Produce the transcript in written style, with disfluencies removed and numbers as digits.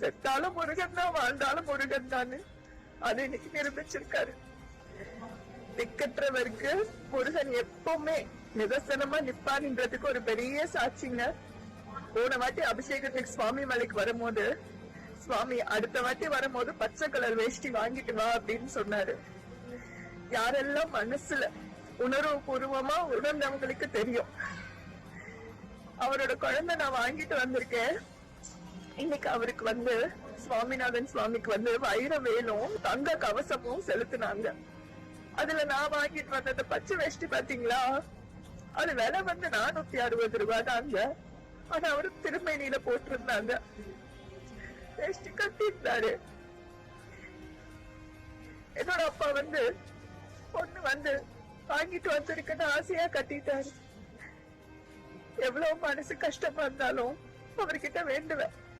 செத்தாலும் முருகன் தான், வாழ்ந்தாலும் முருகன் தான். அதை இன்னைக்கு நிரூபிச்சிருக்காரு. திக்கற்றவருக்கு முருகன் எப்பவுமே நிதர்சனமா நிப்பான்ன்றதுக்கு ஒரு பெரிய சாட்சிங்க. போன வாட்டி அபிஷேகத்துக்கு சுவாமி மலைக்கு வரும்போது சுவாமி அடுத்த வாட்டி வரும்போது பச்சை கலர் வேஷ்டி வாங்கிட்டு வா அப்படின்னு சொன்னாரு. யாரெல்லாம் மனசுல உணர்வு பூர்வமா உணர்ந்தவங்களுக்கு தெரியும். அவரோட குழந்தை நான் வாங்கிட்டு வந்திருக்கேன். இன்னைக்கு அவருக்கு சுவாமிநாதன் சுவாமிக்கு வைர வேலும் தங்க கவசமும் செலுத்தினாங்க. அதுல நான் வாங்கிட்டு வந்தது பச்சை வேஷ்டி பாத்தீங்களா, அது விலை 460 ரூபாய் தாங்க. ஆனா அவரு திருமேனியில போட்டிருந்தாங்க, வேஷ்டி கட்டிருந்தாரு. என்னோட அப்பா பொண்ணு வாங்கிட்டு வந்திருக்குன்னு ஆசையா கட்டிட்டாரு. எவ்வளவு மனசு கஷ்டமா இருந்தாலும் அவர்கிட்ட வேண்டுவேன்,